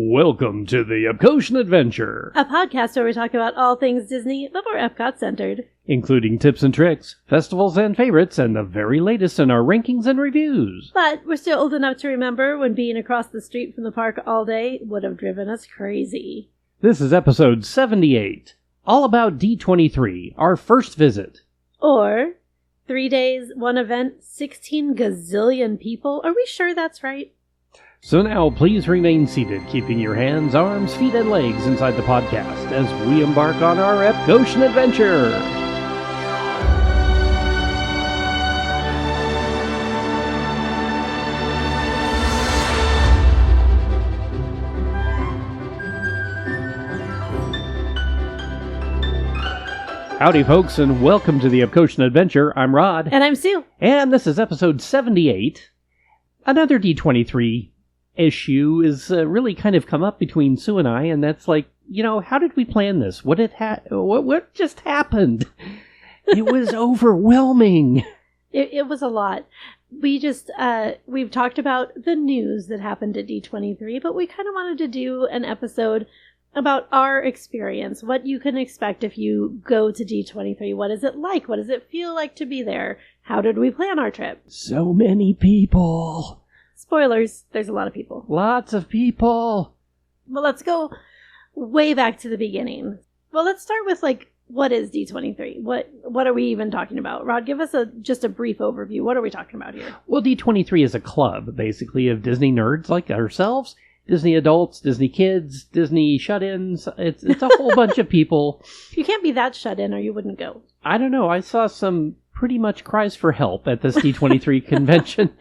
Welcome to the Epcotian Adventure, a podcast where we talk about all things Disney, but more Epcot-centered. including tips and tricks, festivals and favorites, and the very latest in our rankings and reviews. But we're still old enough to remember when being across the street from the park all day would have driven us crazy. This is episode 78, all about D23, our first visit. Or, 3 days, 1 event, 16 gazillion people. Are we sure that's right? So now, please remain seated, keeping your hands, arms, feet, and legs inside the podcast as we embark on our Epcotian adventure. Howdy, folks, and welcome to the Epcotian Adventure. I'm Rod. And I'm Sue. And this is episode 78. Another D23 issue is really kind of come up between Sue and I, and that's like, how did we plan this? What just happened? It was overwhelming. It was a lot. We've talked about the news that happened at D23, but we kind of wanted to do an episode about our experience, what you can expect if you go to D23. What is it like? What does it feel like to be there? How did we plan our trip? So many people. Spoilers, there's a lot of people. Lots of people. Well, let's go way back to the beginning. Well, let's start with, what is D23? What are we even talking about? Rod, give us just a brief overview. What are we talking about here? Well, D23 is a club, basically, of Disney nerds like ourselves. Disney adults, Disney kids, Disney shut-ins. It's a whole bunch of people. You can't be that shut-in or you wouldn't go. I don't know. I saw some pretty much cries for help at this D23 convention.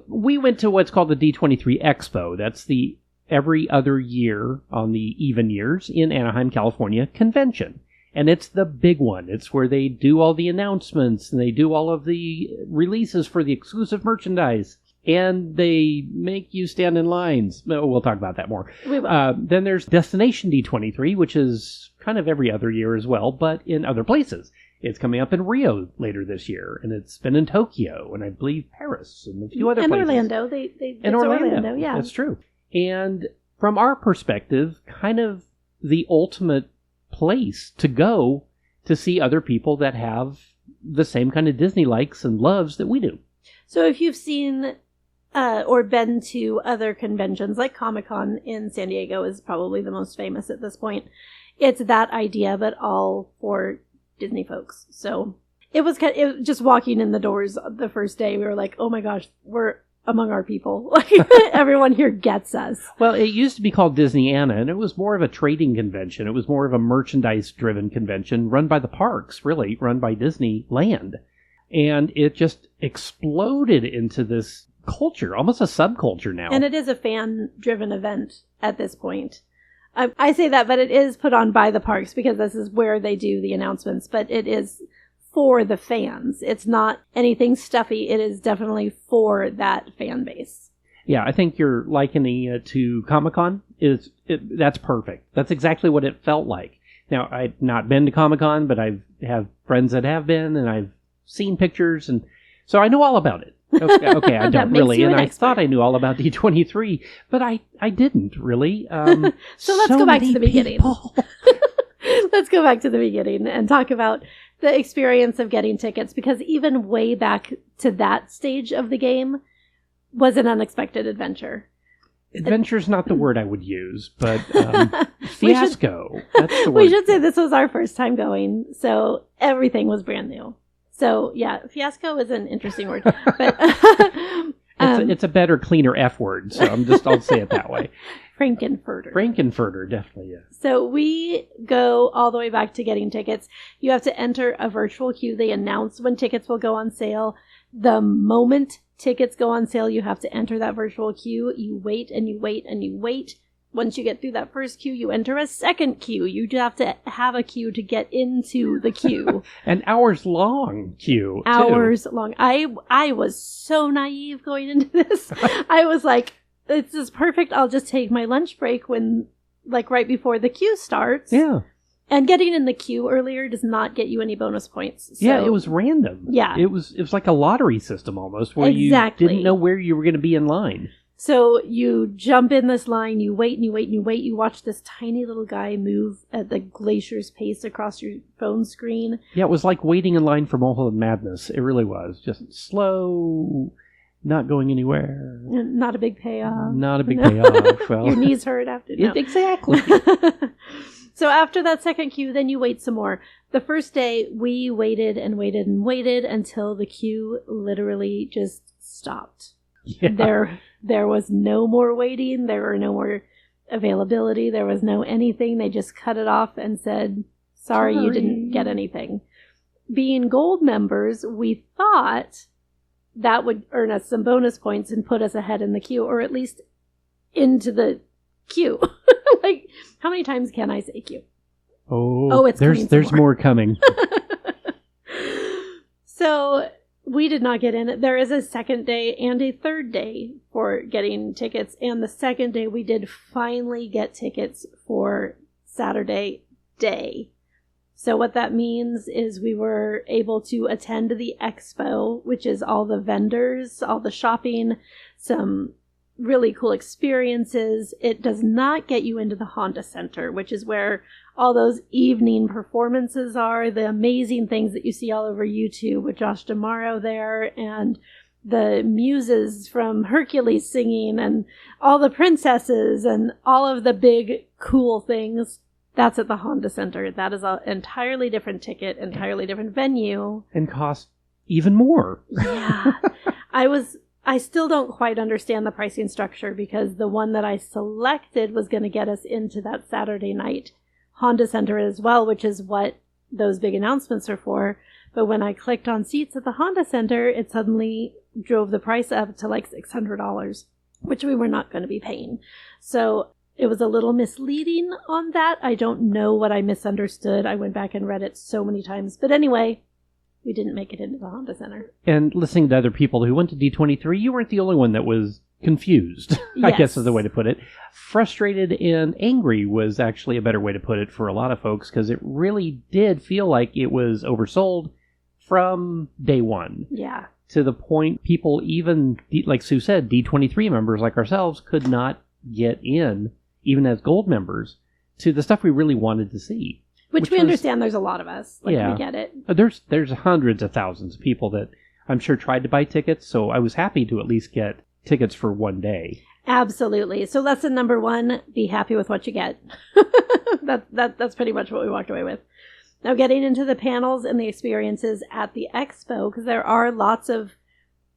We went to what's called the D23 Expo. That's the every other year on the even years in Anaheim, California convention. And it's the big one. It's where they do all the announcements and they do all of the releases for the exclusive merchandise. And they make you stand in lines. We'll talk about that more. Then there's Destination D23, which is kind of every other year as well, but in other places. It's coming up in Rio later this year, and it's been in Tokyo, and I believe Paris, and a few other places. And Orlando. It's Orlando, yeah. That's true. And from our perspective, kind of the ultimate place to go to see other people that have the same kind of Disney likes and loves that we do. So if you've seen or been to other conventions, like Comic-Con in San Diego is probably the most famous at this point, it's that idea, but all for Disney folks. So it was just walking in the doors the first day, we were like, oh my gosh, we're among our people. Like, everyone here gets us. Well, it used to be called Disneyana, and it was more of a trading convention. It was more of a merchandise-driven convention run by the parks, really, run by Disneyland. And it just exploded into this culture, almost a subculture now. And it is a fan-driven event at this point. I say that, but it is put on by the parks because this is where they do the announcements, but it is for the fans. It's not anything stuffy. It is definitely for that fan base. Yeah, I think you're likening it to Comic-Con. That's perfect. That's exactly what it felt like. Now, I've not been to Comic-Con, but I have friends that have been, and I've seen pictures, and so I know all about it. Okay, I don't really, and I thought I knew all about D23, but I didn't really. So let's go back to the beginning. Let's go back to the beginning and talk about the experience of getting tickets, because even way back to that stage of the game was an unexpected adventure. Adventure's not the word I would use, but fiasco. That's the word. We should say this was our first time going, so everything was brand new. So, yeah, fiasco is an interesting word. But it's a better, cleaner F word, so I'll say it that way. Frankenfurter, definitely, yeah. So we go all the way back to getting tickets. You have to enter a virtual queue. They announce when tickets will go on sale. The moment tickets go on sale, you have to enter that virtual queue. You wait and you wait and you wait. Once you get through that first queue, you enter a second queue. You have to have a queue to get into the queue. An hours-long queue, Hours long. I was so naive going into this. I was like, this is perfect. I'll just take my lunch break when, right before the queue starts. Yeah. And getting in the queue earlier does not get you any bonus points. So. Yeah, it was random. Yeah. It was like a lottery system almost, where you didn't know where you were going to be in line. So you jump in this line, you wait and you wait and you wait. You watch this tiny little guy move at the glacier's pace across your phone screen. Yeah, it was like waiting in line for Mulholland Madness. It really was. Just slow, not going anywhere. Not a big payoff. Not a big payoff. Well, your knees hurt after. No. Exactly. So after that second queue, then you wait some more. The first day, we waited and waited and waited until the queue literally just stopped. Yeah. There was no more waiting. There were no more availability. There was no anything. They just cut it off and said, sorry, you didn't get anything. Being gold members, we thought that would earn us some bonus points and put us ahead in the queue, or at least into the queue. Like, how many times can I say queue? Oh, it's there's more coming. So we did not get in. There is a second day and a third day for getting tickets. And the second day, we did finally get tickets for Saturday day. So what that means is we were able to attend the expo, which is all the vendors, all the shopping, some really cool experiences. It does not get you into the Honda Center, which is where all those evening performances are, the amazing things that you see all over YouTube with Josh D'Amaro there, and the muses from Hercules singing, and all the princesses, and all of the big cool things. That's at the Honda Center. That is an entirely different ticket, entirely different venue. And cost even more. Yeah. I still don't quite understand the pricing structure, because the one that I selected was going to get us into that Saturday night Honda Center as well, which is what those big announcements are for. But when I clicked on seats at the Honda Center, it suddenly drove the price up to like $600, which we were not going to be paying. So it was a little misleading on that. I don't know what I misunderstood. I went back and read it so many times. But anyway, we didn't make it into the Honda Center. And listening to other people who went to D23, you weren't the only one that was confused, yes. I guess is the way to put it. Frustrated and angry was actually a better way to put it for a lot of folks, because it really did feel like it was oversold from day one. Yeah. To the point people, even, like Sue said, D23 members like ourselves could not get in, even as gold members, to the stuff we really wanted to see. Which we understand there's a lot of us. Like, yeah. We get it. There's hundreds of thousands of people that I'm sure tried to buy tickets, so I was happy to at least get tickets for one day. Absolutely. So lesson number 1, be happy with what you get. That's pretty much what we walked away with. Now, getting into the panels and the experiences at the expo, because there are lots of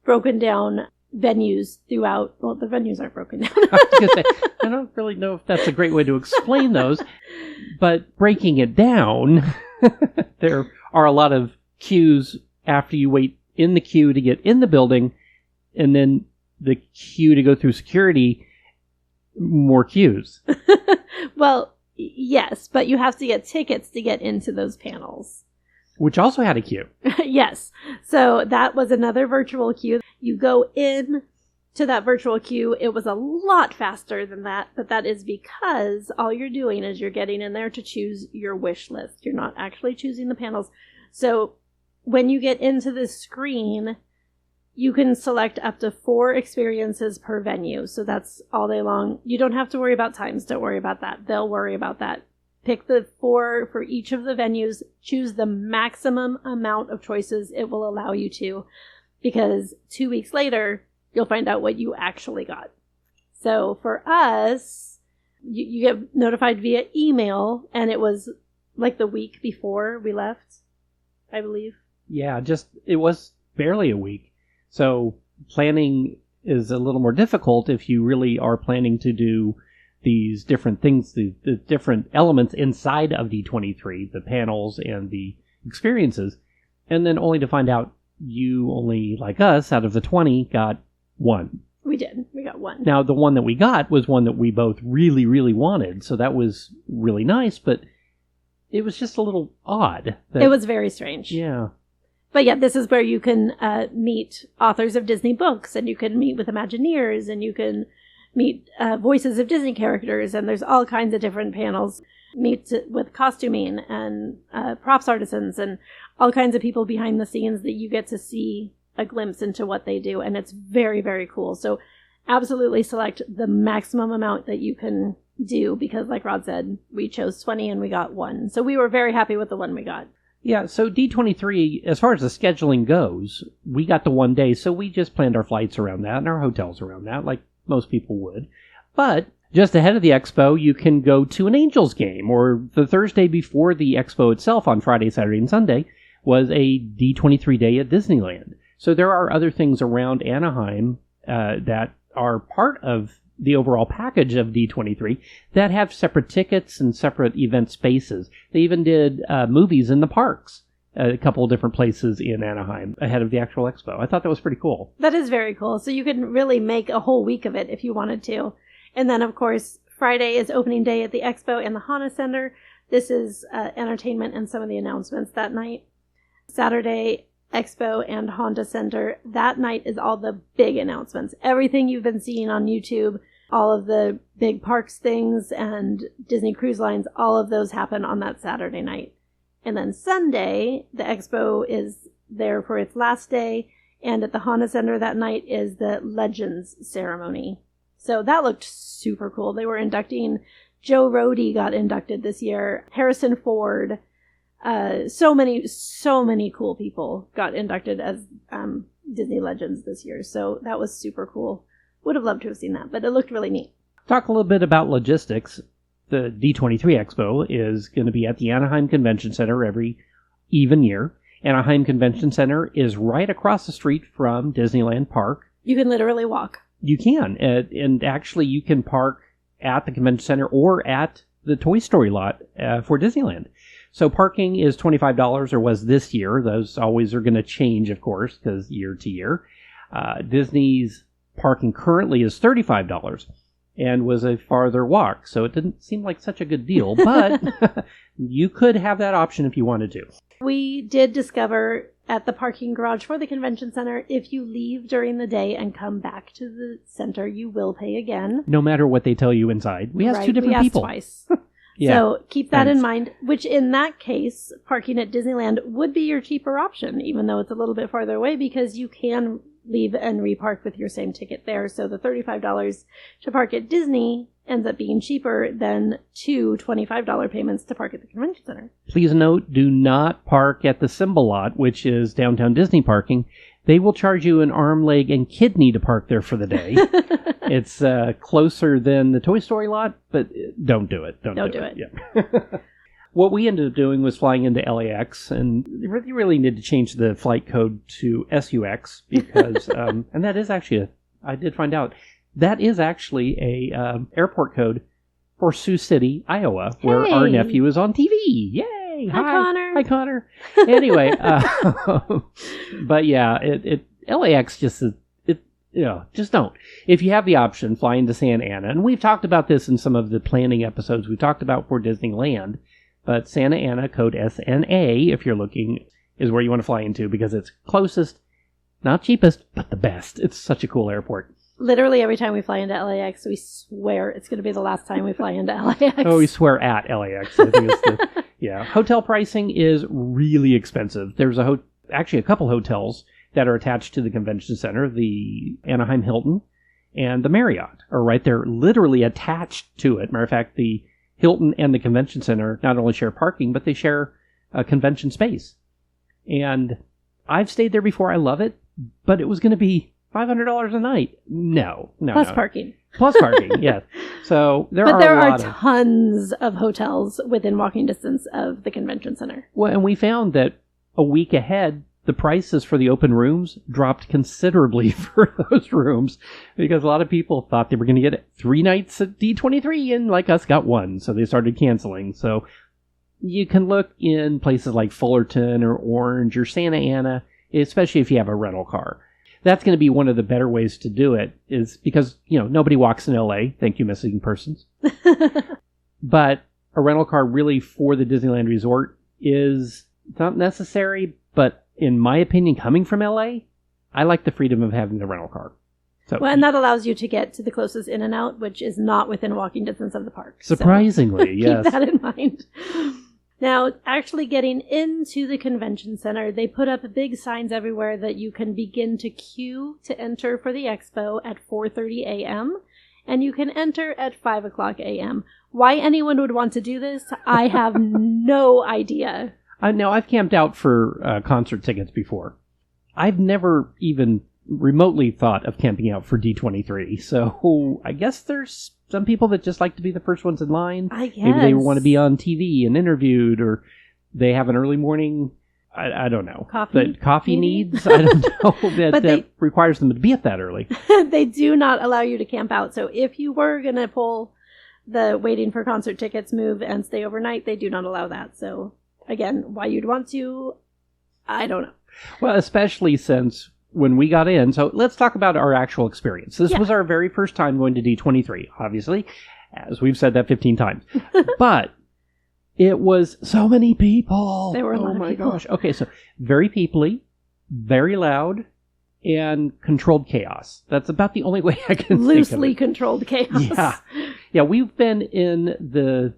broken down venues throughout. Well, the venues aren't broken down. I was gonna say, I don't really know if that's a great way to explain those, but breaking it down, there are a lot of queues after you wait in the queue to get in the building, and then the queue to go through security, more queues. Well, yes, but you have to get tickets to get into those panels. Which also had a queue. Yes. So that was another virtual queue. You go in to that virtual queue. It was a lot faster than that, but that is because all you're doing is you're getting in there to choose your wish list. You're not actually choosing the panels. So when you get into this screen, you can select up to 4 experiences per venue. So that's all day long. You don't have to worry about times. Don't worry about that. They'll worry about that. Pick the 4 for each of the venues. Choose the maximum amount of choices it will allow you to, because 2 weeks later, you'll find out what you actually got. So for us, you get notified via email, and it was like the week before we left, I believe. Yeah, it was barely a week. So planning is a little more difficult if you really are planning to do these different things, the different elements inside of D23, the panels and the experiences, and then only to find out you only, like us, out of the 20, got 1. We did. We got 1. Now, the one that we got was one that we both really, really wanted, so that was really nice, but it was just a little odd. It was very strange. Yeah. But yeah, this is where you can meet authors of Disney books, and you can meet with Imagineers, and you can meet voices of Disney characters, and there's all kinds of different panels. Meet with costuming and props artisans and all kinds of people behind the scenes that you get to see a glimpse into what they do, and it's very, very cool. So absolutely select the maximum amount that you can do, because like Rod said, we chose 20 and we got one. So we were very happy with the one we got. Yeah, so D23, as far as the scheduling goes, we got the 1 day, so we just planned our flights around that and our hotels around that, like most people would. But just ahead of the expo, you can go to an Angels game, or the Thursday before the expo itself on Friday, Saturday, and Sunday was a D23 day at Disneyland. So there are other things around Anaheim that are part of the overall package of D23 that have separate tickets and separate event spaces. They even did movies in the parks, a couple of different places in Anaheim ahead of the actual expo. I thought that was pretty cool. That is very cool. So you can really make a whole week of it if you wanted to. And then, of course, Friday is opening day at the expo and the Honda Center. This is entertainment and some of the announcements that night. Saturday, Expo and Honda Center. That night is all the big announcements. Everything you've been seeing on YouTube, all of the big parks things and Disney Cruise Lines, all of those happen on that Saturday night. And then Sunday, the Expo is there for its last day. And at the Honda Center that night is the Legends ceremony. So that looked super cool. They were inducting, Joe Rohde got inducted this year, Harrison Ford. So many cool people got inducted as Disney Legends this year. So that was super cool. Would have loved to have seen that, but it looked really neat. Talk a little bit about logistics. The D23 Expo is going to be at the Anaheim Convention Center every even year. Anaheim Convention Center is right across the street from Disneyland Park. You can literally walk. You can. And actually, you can park at the convention center or at the Toy Story lot for Disneyland. So parking is $25, or was this year. Those always are going to change, of course, because year to year. Disney's parking currently is $35 and was a farther walk. So it didn't seem like such a good deal, but you could have that option if you wanted to. We did discover at the parking garage for the convention center, if you leave during the day and come back to the center, you will pay again. No matter what they tell you inside. We asked two different people. Twice. Yeah. So keep that in mind, which in that case, parking at Disneyland would be your cheaper option, even though it's a little bit farther away, because you can leave and repark with your same ticket there. So the $35 to park at Disney ends up being cheaper than two $25 payments to park at the convention center. Please note, do not park at the Symbol lot, which is downtown Disney parking. They will charge you an arm, leg, and kidney to park there for the day. It's closer than the Toy Story lot, but don't do it. Don't do it. Yeah. What we ended up doing was flying into LAX, and you really need to change the flight code to SUX because, and that is actually, I did find out, that is actually a airport code for Sioux City, Iowa, where our nephew is on TV. Yay! Hi, Connor. Hi, Connor. Anyway, but yeah, LAX just is, just don't. If you have the option, fly into Santa Ana, and we've talked about this in some of the planning episodes we talked about for Disneyland, but Santa Ana, code SNA, if you're looking, is where you want to fly into because it's closest, not cheapest, but the best. It's such a cool airport. Literally every time we fly into LAX, we swear it's going to be the last time we fly into LAX. Oh, we swear at LAX. I think it's yeah. Hotel pricing is really expensive. There's actually a couple hotels that are attached to the convention center. The Anaheim Hilton and the Marriott are right there, literally attached to it. Matter of fact, the Hilton and the convention center not only share parking, but they share a convention space. And I've stayed there before. I love it, but it was going to be $500 a night. No. Plus parking. Plus parking, yes. So there are tons of hotels within walking distance of the convention center. Well, and we found that a week ahead, the prices for the open rooms dropped considerably for those rooms because a lot of people thought they were going to get 3 nights at D23 and like us got 1. So they started canceling. So you can look in places like Fullerton or Orange or Santa Ana, especially if you have a rental car. That's going to be one of the better ways to do it is because, nobody walks in LA. Thank you, missing persons. But a rental car really for the Disneyland Resort is not necessary, but in my opinion, coming from LA, I like the freedom of having the rental car. So, and that allows you to get to the closest In-N-Out, which is not within walking distance of the park. Surprisingly, so, yes. Keep that in mind. Now, actually getting into the convention center, they put up big signs everywhere that you can begin to queue to enter for the expo at 4:30 a.m., and you can enter at 5 o'clock a.m. Why anyone would want to do this, I have no idea. Now, I've camped out for concert tickets before. I've never even remotely thought of camping out for D23, so I guess there's some people that just like to be the first ones in line. I guess. Maybe they want to be on TV and interviewed, or they have an early morning, I don't know. Coffee needs, I don't know, that requires them to be up that early. They do not allow you to camp out, so if you were going to pull the waiting for concert tickets move and stay overnight, they do not allow that. So, again, why you'd want to, I don't know. Well, especially since when we got in, so let's talk about our actual experience. This was our very first time going to D23, obviously, as we've said that 15 times. But it was so many people. There were a lot of people. Oh my gosh. Okay, so very peoply, very loud, and controlled chaos. That's about the only way I can think of it. Loosely controlled chaos. Yeah, we've been in the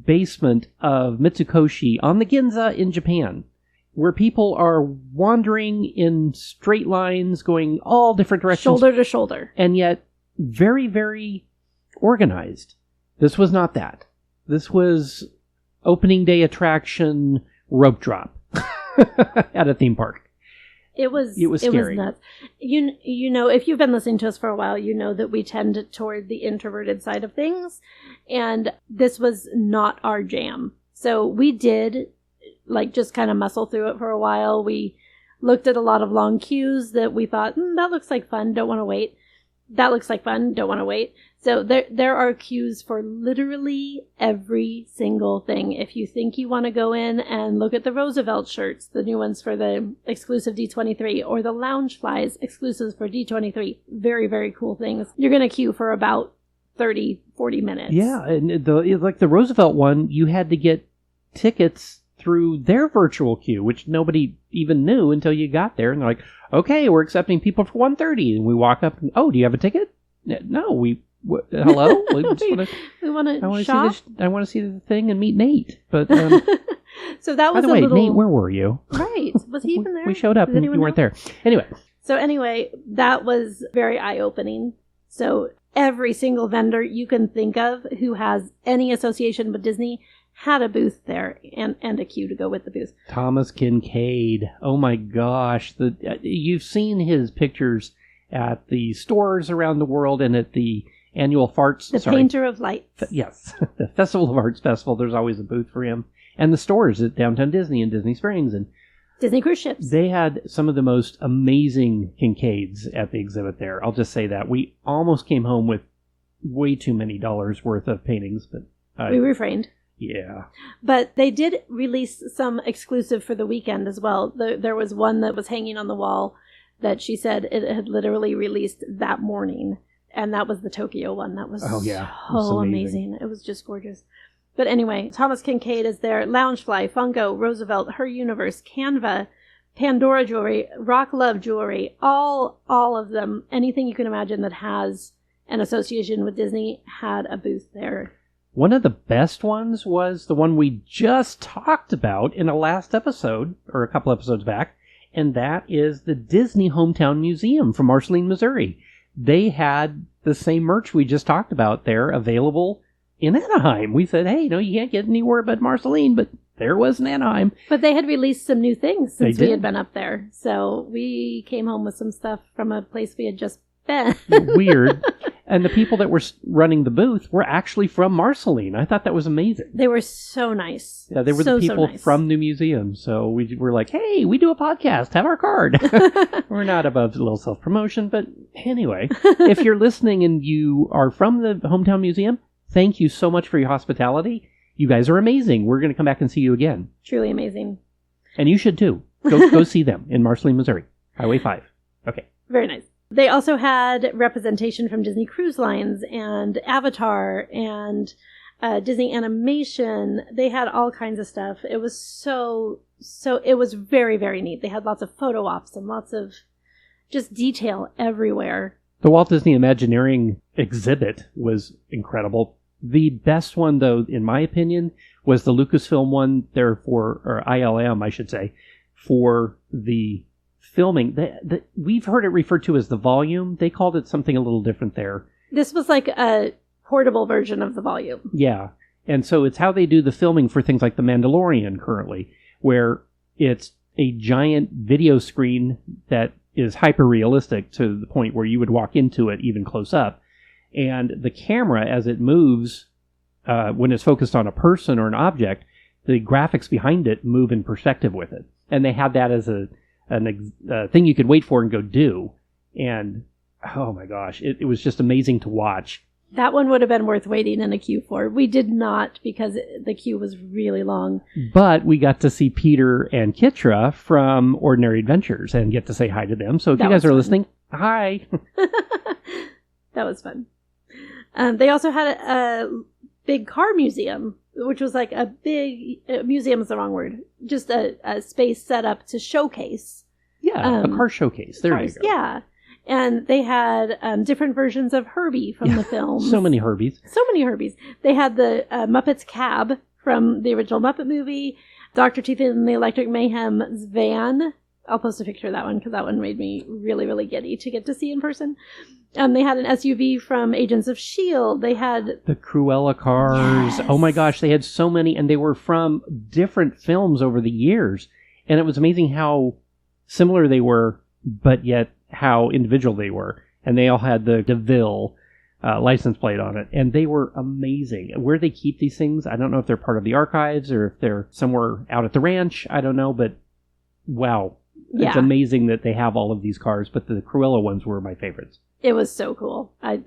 basement of Mitsukoshi on the Ginza in Japan, where people are wandering in straight lines, going all different directions. Shoulder to shoulder. And yet, very, very organized. This was not that. This was opening day attraction rope drop at a theme park. It was scary. It was nuts. You know, if you've been listening to us for a while, you know that we tend toward the introverted side of things. And this was not our jam. So we did just kind of muscle through it for a while. We looked at a lot of long queues that we thought, that looks like fun, don't want to wait. That looks like fun, don't want to wait. So there are queues for literally every single thing. If you think you want to go in and look at the Roosevelt shirts, the new ones for the exclusive D23, or the Loungeflies exclusives for D23, very, very cool things, you're going to queue for about 30, 40 minutes. Yeah, and the Roosevelt one, you had to get tickets through their virtual queue, which nobody even knew until you got there. And they're like, okay, we're accepting people for 1:30. And we walk up and, do you have a ticket? No, hello? We want to shop? I want to see the thing and meet Nate. But so that was by the way, Nate, where were you? Right. Was he even there? We showed up and you weren't there. Anyway, that was very eye-opening. So every single vendor you can think of who has any association with Disney had a booth there and a queue to go with the booth. Thomas Kincaid. Oh my gosh. You've seen his pictures at the stores around the world and at the annual Farts. The Painter of Lights. Yes. The Festival of Arts Festival. There's always a booth for him. And the stores at Downtown Disney and Disney Springs. And Disney cruise ships. They had some of the most amazing Kincaids at the exhibit there. I'll just say that. We almost came home with way too many dollars worth of paintings, but we refrained. Yeah. But they did release some exclusive for the weekend as well. There was one that was hanging on the wall that she said it had literally released that morning. And that was the Tokyo one. That was so amazing. It was just gorgeous. But anyway, Thomas Kincaid is there. Loungefly, Funko, Roosevelt, Her Universe, Canva, Pandora Jewelry, Rock Love Jewelry, all of them. Anything you can imagine that has an association with Disney had a booth there. One of the best ones was the one we just talked about in a last episode, or a couple episodes back, and that is the Disney Hometown Museum from Marceline, Missouri. They had the same merch we just talked about there available in Anaheim. We said, hey, you can't get anywhere but Marceline, but there was in Anaheim. But they had released some new things since we had been up there. So we came home with some stuff from a place we had just been. Weird. And the people that were running the booth were actually from Marceline. I thought that was amazing. They were so nice. Yeah, they were the people from the museum. So we were like, hey, we do a podcast. Have our card. We're not above a little self-promotion. But anyway, if you're listening and you are from the Hometown Museum, thank you so much for your hospitality. You guys are amazing. We're going to come back and see you again. Truly amazing. And you should too. Go see them in Marceline, Missouri. Highway 5. Okay. Very nice. They also had representation from Disney Cruise Lines and Avatar and Disney Animation. They had all kinds of stuff. It was it was very, very neat. They had lots of photo ops and lots of just detail everywhere. The Walt Disney Imagineering exhibit was incredible. The best one, though, in my opinion, was the Lucasfilm one there for, or ILM, I should say, for the filming. We've heard it referred to as the volume. They called it something a little different there. This was like a portable version of the volume. Yeah. And so it's how they do the filming for things like The Mandalorian currently, where it's a giant video screen that is hyper-realistic to the point where you would walk into it even close up. And the camera, as it moves, when it's focused on a person or an object, the graphics behind it move in perspective with it. And they had that as a thing you could wait for and go do. And, oh my gosh, it was just amazing to watch. That one would have been worth waiting in a queue for. We did not, because the queue was really long. But we got to see Peter and Kitra from Ordinary Adventures and get to say hi to them. So if you guys are listening, hi. That was fun. They also had a big car museum, which was like a big... museum is the wrong word. Just a space set up to showcase. Yeah, a car showcase. There you go. Yeah. And they had different versions of Herbie from the film. So many Herbies. So many Herbies. They had the Muppets cab from the original Muppet movie, Dr. Teeth and the Electric Mayhem's van. I'll post a picture of that one because that one made me really, really giddy to get to see in person. They had an SUV from Agents of S.H.I.E.L.D. They had... the Cruella cars. Yes. Oh my gosh, they had so many, and they were from different films over the years. And it was amazing how similar they were, but yet how individual they were. And they all had the DeVille license plate on it. And they were amazing. Where they keep these things, I don't know if they're part of the archives or if they're somewhere out at the ranch. I don't know, but wow. Yeah. It's amazing that they have all of these cars, but the Cruella ones were my favorites. It was so cool. I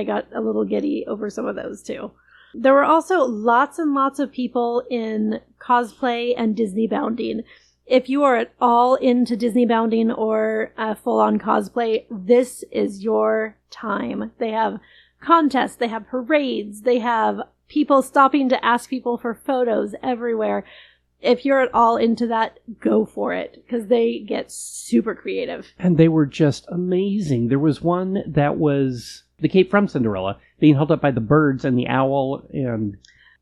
got a little giddy over some of those too. There were also lots and lots of people in cosplay and Disney bounding. If you are at all into Disney bounding or full-on cosplay, this is your time. They have contests, they have parades, they have people stopping to ask people for photos everywhere. If you're at all into that, go for it, because they get super creative. And they were just amazing. There was one that was the cape from Cinderella being held up by the birds and the owl and...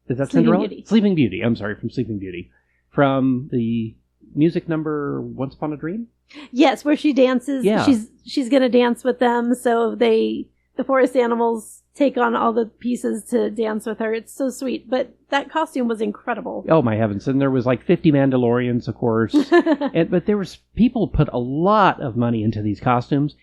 Is that Sleeping Cinderella? Beauty. Sleeping Beauty. I'm sorry, from Sleeping Beauty. From the music number Once Upon a Dream? Yes, where she dances. Yeah. She's going to dance with them, so the forest animals take on all the pieces to dance with her. It's so sweet. But that costume was incredible. Oh, my heavens. And there was like 50 Mandalorians, of course. But there was people put a lot of money into these costumes.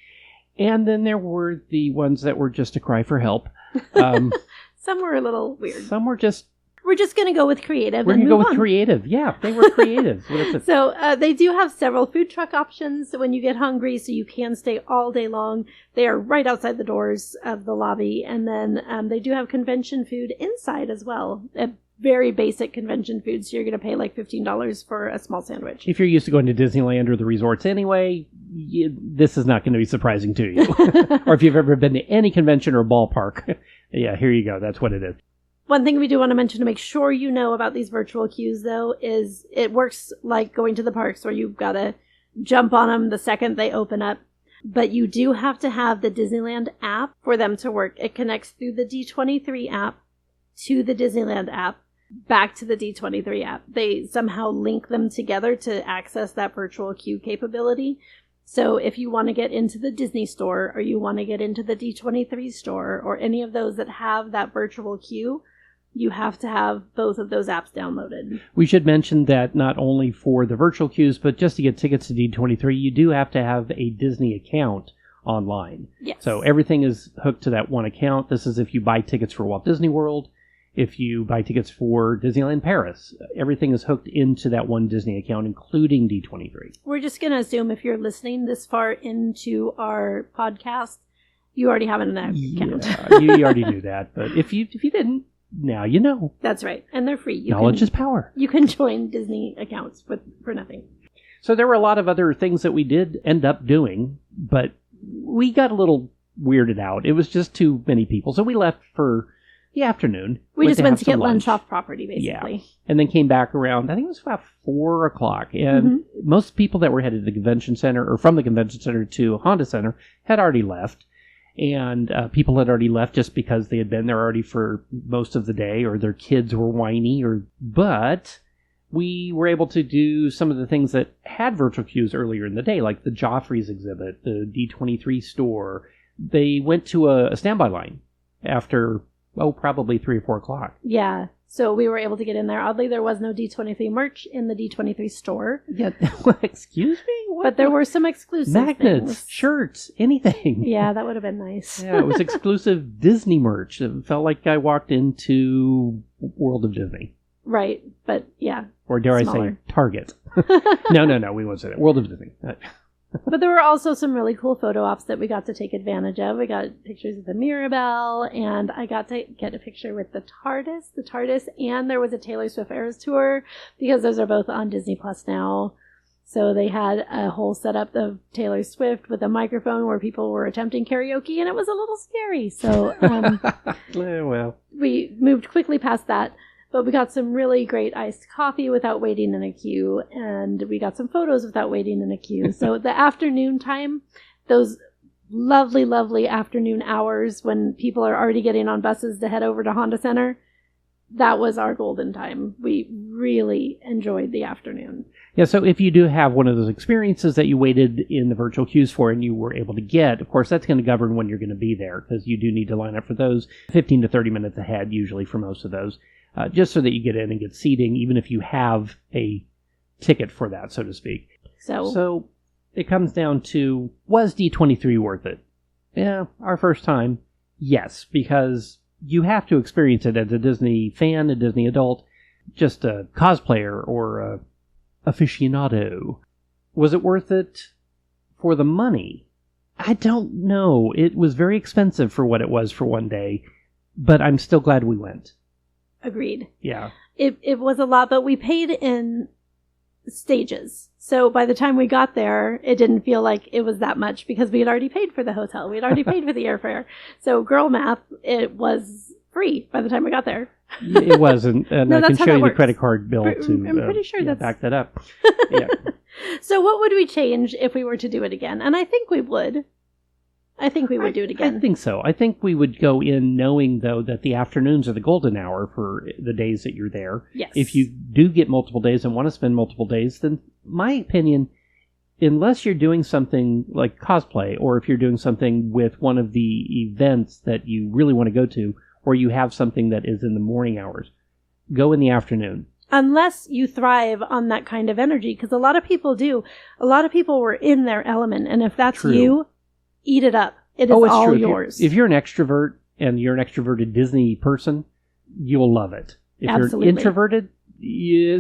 And then there were the ones that were just a cry for help. Some were a little weird. Some were just... We're just going to go with creative. We're going to go with creative. Yeah, they were creative. So they do have several food truck options when you get hungry, so you can stay all day long. They are right outside the doors of the lobby. And then they do have convention food inside as well. A very basic convention food, so you're going to pay like $15 for a small sandwich. If you're used to going to Disneyland or the resorts anyway, this is not going to be surprising to you. Or if you've ever been to any convention or ballpark, yeah, here you go. That's what it is. One thing we do want to mention to make sure you know about these virtual queues, though, is it works like going to the parks where you've got to jump on them the second they open up. But you do have to have the Disneyland app for them to work. It connects through the D23 app to the Disneyland app, back to the D23 app. They somehow link them together to access that virtual queue capability. So if you want to get into the Disney store or you want to get into the D23 store or any of those that have that virtual queue, you have to have both of those apps downloaded. We should mention that not only for the virtual queues, but just to get tickets to D23, you do have to have a Disney account online. Yes. So everything is hooked to that one account. This is if you buy tickets for Walt Disney World, if you buy tickets for Disneyland Paris. Everything is hooked into that one Disney account, including D23. We're just going to assume if you're listening this far into our podcast, you already have an account. Yeah, you already knew that. But if you didn't, now you know. That's right. And they're free. Knowledge is power. You can join Disney accounts for nothing. So there were a lot of other things that we did end up doing, but we got a little weirded out. It was just too many people. So we left for the afternoon. We just went to get lunch off property, basically. Yeah. And then came back around, I think it was about 4 o'clock. And most people that were headed to the convention center or from the convention center to Honda Center had already left. And people had already left just because they had been there already for most of the day, or their kids were whiny. But we were able to do some of the things that had virtual queues earlier in the day, like the Joffrey's exhibit, the D23 store. They went to a standby line after, probably 3 or 4 o'clock. Yeah. So we were able to get in there. Oddly, there was no D23 merch in the D23 store. Yeah. Excuse me? What? But there were some exclusive magnets, things. Shirts, anything. Yeah, that would have been nice. Yeah, it was exclusive Disney merch. It felt like I walked into World of Disney. Right, but yeah. Or dare smaller. I say Target. No, we won't say that. World of Disney. But there were also some really cool photo ops that we got to take advantage of. We got pictures of the Mirabelle, and I got to get a picture with the TARDIS, and there was a Taylor Swift Eras Tour, because those are both on Disney Plus now. So they had a whole setup of Taylor Swift with a microphone where people were attempting karaoke, and it was a little scary. So we moved quickly past that. But we got some really great iced coffee without waiting in a queue, and we got some photos without waiting in a queue. So the afternoon time, those lovely, lovely afternoon hours when people are already getting on buses to head over to Honda Center, that was our golden time. We really enjoyed the afternoon. Yeah, so if you do have one of those experiences that you waited in the virtual queues for and you were able to get, of course, that's going to govern when you're going to be there, because you do need to line up for those 15 to 30 minutes ahead, usually for most of those. Just so that you get in and get seating, even if you have a ticket for that, so to speak. So it comes down to, was D23 worth it? Yeah, our first time, yes, because you have to experience it as a Disney fan, a Disney adult, just a cosplayer or a aficionado. Was it worth it for the money? I don't know. It was very expensive for what it was for one day, but I'm still glad we went. Agreed. Yeah. It was a lot, but we paid in stages. So by the time we got there, it didn't feel like it was that much because we had already paid for the hotel. We had already paid for the airfare. So girl math, it was free by the time we got there. It wasn't. And No, I can show you works. the credit card bill to I'm pretty sure that's... back that up. Yeah. So what would we change if we were to do it again? And I think we would. I think we would do it again. I think so. I think we would go in knowing, though, that the afternoons are the golden hour for the days that you're there. Yes. If you do get multiple days and want to spend multiple days, then my opinion, unless you're doing something like cosplay, or if you're doing something with one of the events that you really want to go to, or you have something that is in the morning hours, go in the afternoon. Unless you thrive on that kind of energy, because a lot of people do. A lot of people were in their element, and if that's True. you... eat it up. It is all true. yours. If you're an extrovert and you're an extroverted Disney person, you'll love it. If Absolutely. you're introverted,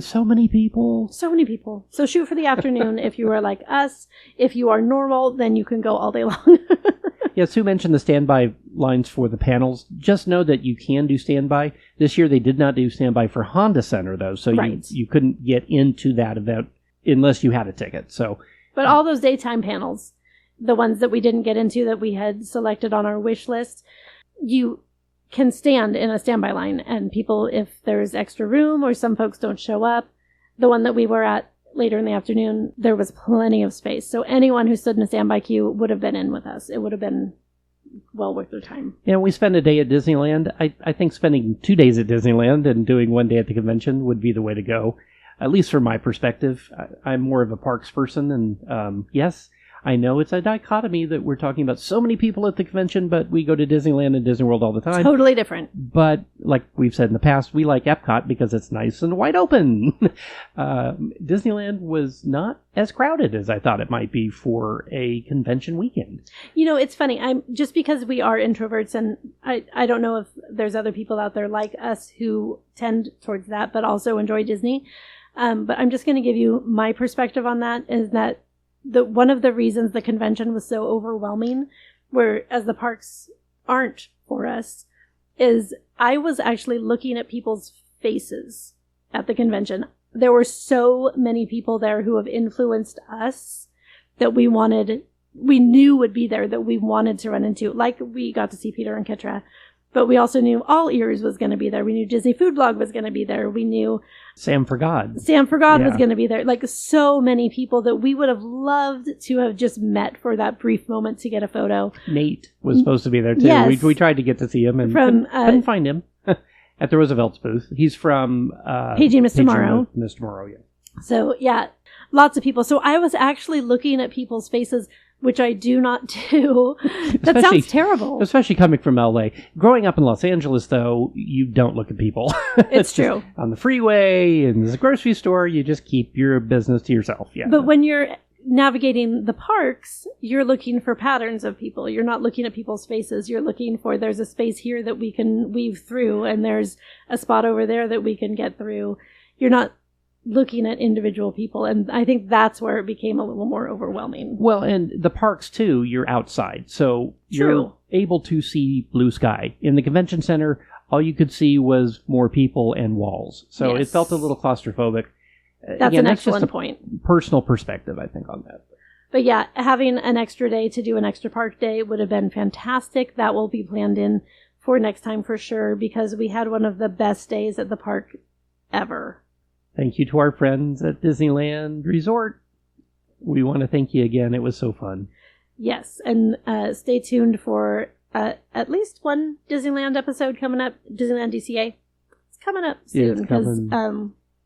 so many people. So many people. So shoot for the afternoon if you are like us. If you are normal, then you can go all day long. Yeah, Sue mentioned the standby lines for the panels. Just know that you can do standby. This year they did not do standby for Honda Center, though, so right. you couldn't get into that event unless you had a ticket. So, but all those daytime panels, the ones that we didn't get into that we had selected on our wish list, you can stand in a standby line, and people, if there's extra room or some folks don't show up, the one that we were at later in the afternoon, there was plenty of space. So anyone who stood in a standby queue would have been in with us. It would have been well worth their time. Yeah, we spent a day at Disneyland. I think spending 2 days at Disneyland and doing 1 day at the convention would be the way to go, at least from my perspective. I'm more of a parks person, and yes, I know it's a dichotomy that we're talking about so many people at the convention, but we go to Disneyland and Disney World all the time. Totally different. But like we've said in the past, we like Epcot because it's nice and wide open. Disneyland was not as crowded as I thought it might be for a convention weekend. You know, it's funny. I'm just because we are introverts, and I don't know if there's other people out there like us who tend towards that, but also enjoy Disney. But I'm just going to give you my perspective on that, is that one of the reasons the convention was so overwhelming, whereas the parks aren't for us, is I was actually looking at people's faces at the convention. There were so many people there who have influenced us that we knew would be there, that we wanted to run into. Like, we got to see Peter and Kitra, But we also knew All Ears was going to be there. We knew Disney Food Blog was going to be there. We knew Sam for God was going to be there. Like, so many people that we would have loved to have just met for that brief moment to get a photo. Nate was supposed to be there too. Yes. We tried to get to see him and couldn't find him at the Roosevelt's booth. He's from Paging Mr. Morrow. Mr. Morrow, yeah. So, yeah, lots of people. So I was actually looking at people's faces, which I do not do. That sounds terrible. Especially coming from LA. Growing up in Los Angeles, though, you don't look at people. It's true. On the freeway, in the grocery store, you just keep your business to yourself. Yeah. But when you're navigating the parks, you're looking for patterns of people. You're not looking at people's faces. You're looking for, there's a space here that we can weave through, and there's a spot over there that we can get through. You're not looking at individual people, and I think that's where it became a little more overwhelming. Well, and the parks too, you're outside, so you're able to see blue sky. In the convention center, all you could see was more people and walls, so it felt a little claustrophobic. That's an excellent point. Personal perspective, I think, on that. But yeah, having an extra day to do an extra park day would have been fantastic. That will be planned in for next time for sure, because we had one of the best days at the park ever. Thank you to our friends at Disneyland Resort. We want to thank you again. It was so fun. Yes, and stay tuned for at least one Disneyland episode coming up. Disneyland DCA. It's coming up soon because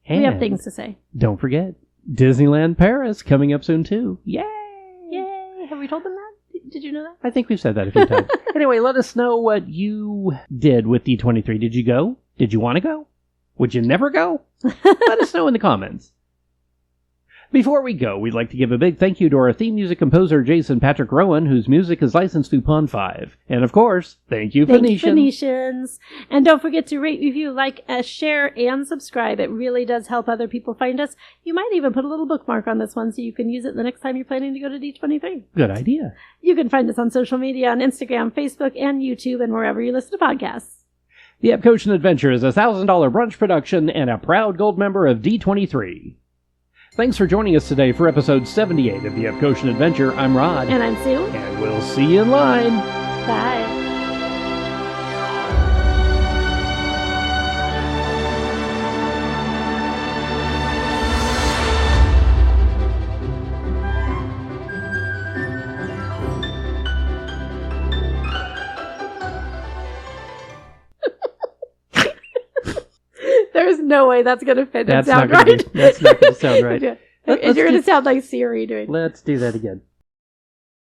we have things to say. Don't forget, Disneyland Paris coming up soon too. Yay! Yay! Have we told them that? Did you know that? I think we've said that a few times. Anyway, let us know what you did with D23. Did you go? Did you want to go? Would you never go? Let us know in the comments. Before we go, we'd like to give a big thank you to our theme music composer, Jason Patrick Rowan, whose music is licensed through Pond 5. And of course, thank you, Phoenicians. And don't forget to rate, review, like, share, and subscribe. It really does help other people find us. You might even put a little bookmark on this one so you can use it the next time you're planning to go to D23. Good idea. You can find us on social media, on Instagram, Facebook, and YouTube, and wherever you listen to podcasts. The Epcotian Adventure is a $1,000 brunch production and a proud gold member of D23. Thanks for joining us today for episode 78 of the Epcotian Adventure. I'm Rod. And I'm Sue. And we'll see you in line. Bye. There's no way that's going to fit and sound right. That's not going to sound right. You're going to sound like Siri doing. Let's do that again.